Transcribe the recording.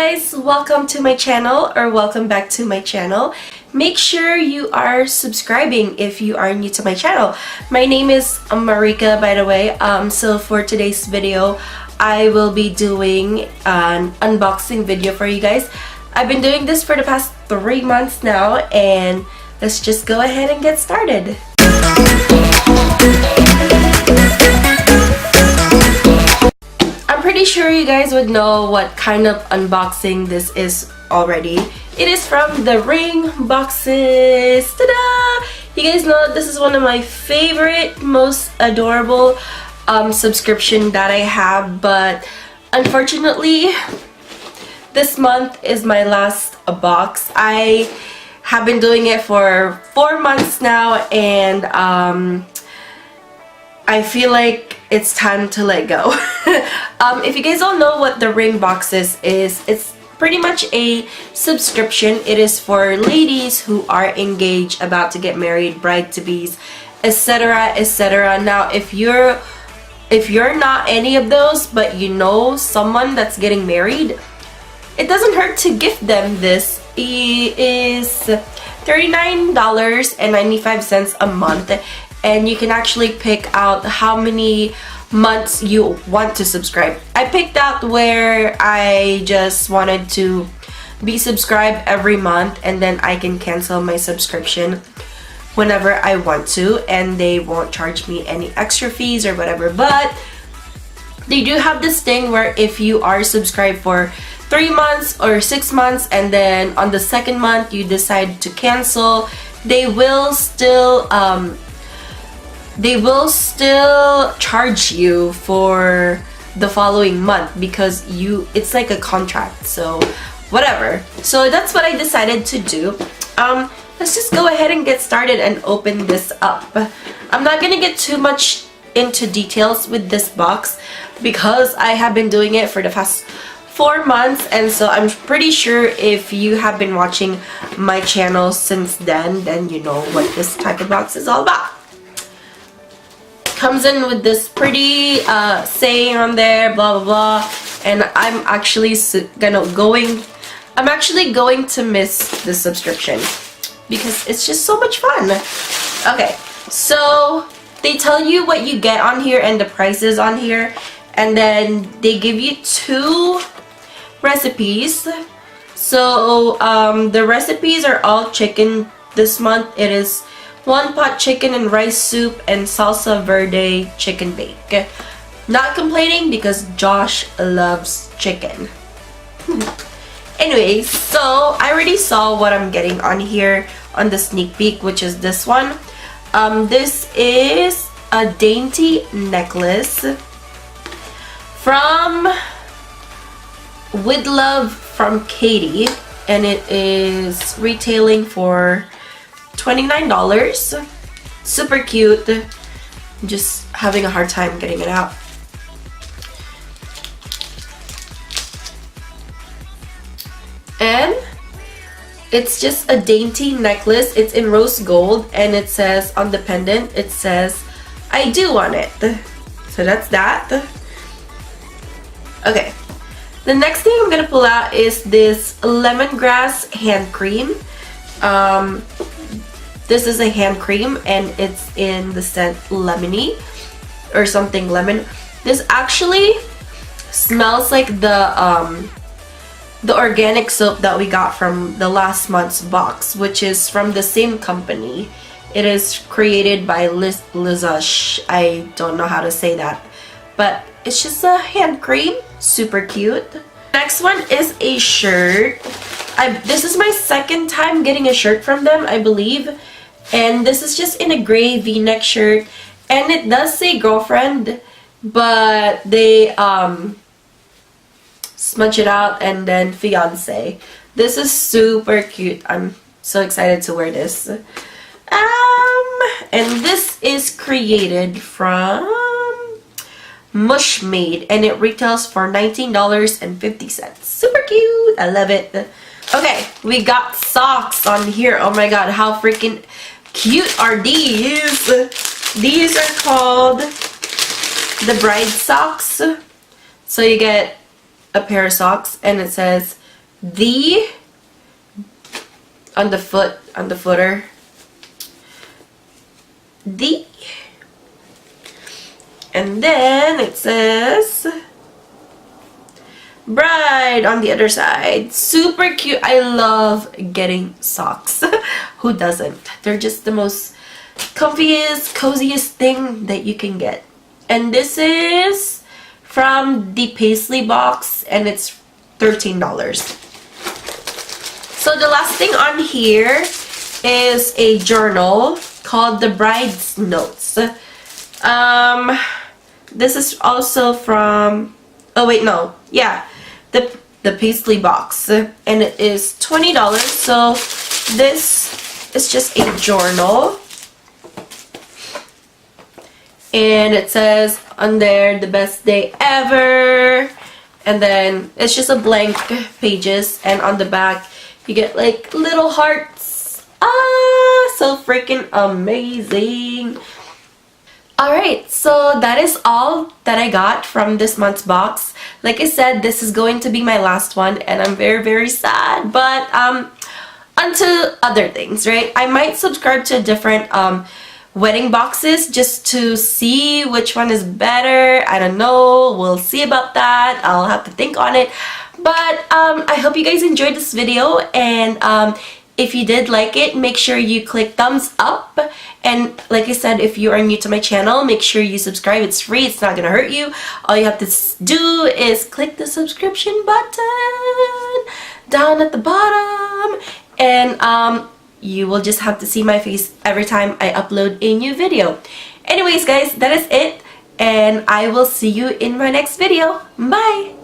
guys, welcome to my channel, or welcome back to my channel. Make sure you are subscribing if you are new to my channel. My name is Marika, by the way. So for today's video, I will be doing an unboxing video for you guys. I've been doing this for the past 3 months now, and let's just go ahead and get started. Pretty sure you guys would know what kind of unboxing this is already. It is from the ring boxes. Ta-da! You guys know this is one of my favorite, most adorable subscription that I have, but unfortunately this month is my last box. I have been doing it for 4 months now, and I feel like it's time to let go. If you guys don't know what the ring boxes is, it's pretty much a subscription. It is for ladies who are engaged, about to get married, bride-to-be's, etc, etc. Now, if you're not any of those, but you know someone that's getting married, it doesn't hurt to gift them this. It is $39.95 a month, and you can actually pick out how many months you want to subscribe. I picked out where I just wanted to be subscribed every month, and then I can cancel my subscription whenever I want to, and they won't charge me any extra fees or whatever. But they do have this thing where if you are subscribed for 3 months or 6 months, and then on the second month you decide to cancel, they will still charge you for the following month, because it's like a contract, so whatever. So that's what I decided to do. Let's just go ahead and get started and open this up. I'm not gonna get too much into details with this box because I have been doing it for the past 4 months, and so I'm pretty sure if you have been watching my channel since then you know what this type of box is all about. Comes in with this pretty saying on there, blah blah blah, and I'm actually going to miss the subscription because it's just so much fun. Okay, so they tell you what you get on here and the prices on here, and then they give you 2 recipes. So the recipes are all chicken this month. It is 1 pot chicken and rice soup and salsa verde chicken bake. Not complaining because Josh loves chicken. Anyways, so I already saw what I'm getting on here on the sneak peek, which is this one. This is a dainty necklace from With Love from Katie, and it is retailing for $29. Super cute. I'm just having a hard time getting it out. And it's just a dainty necklace. It's in rose gold, and it says on the pendant, it says I do want it. So that's that. Okay, the next thing I'm gonna pull out is this lemongrass hand cream. This is a hand cream, and it's in the scent lemony or something lemon. This actually smells like the organic soap that we got from the last month's box, which is from the same company. It is created by Liza. I don't know how to say that, but it's just a hand cream. Super cute. Next one is a shirt. This is my second time getting a shirt from them, I believe. And this is just in a gray v-neck shirt, and it does say girlfriend, but they smudge it out and then fiance. This is super cute. I'm so excited to wear this. And this is created from Mush Made, and it retails for $19.50. Super cute. I love it. Okay, we got socks on here. Oh my god, how freaking cute are these? These are called the bride socks. So you get a pair of socks, and it says the on the footer, the, and then it says bride on the other side. Super cute. I love getting socks. Who doesn't? They're just the most comfiest, coziest thing that you can get. And this is from the Paisley box, and it's $13. So the last thing on here is a journal called the Bride's Notes. This is also from, oh wait, no, yeah, the Paisley box, and it is $20. So this is just a journal, and it says on there, the best day ever, and then it's just a blank pages, and on the back you get like little hearts. So freaking amazing. Alright, so that is all that I got from this month's box. Like I said, this is going to be my last one, and I'm very, very sad. But onto other things, right? I might subscribe to different wedding boxes just to see which one is better. I don't know. We'll see about that. I'll have to think on it. But I hope you guys enjoyed this video, and if you did like it, make sure you click thumbs up. And like I said, if you are new to my channel, make sure you subscribe. It's free. It's not gonna hurt you. All you have to do is click the subscription button down at the bottom, and you will just have to see my face every time I upload a new video. Anyways guys, that is it, and I will see you in my next video. Bye!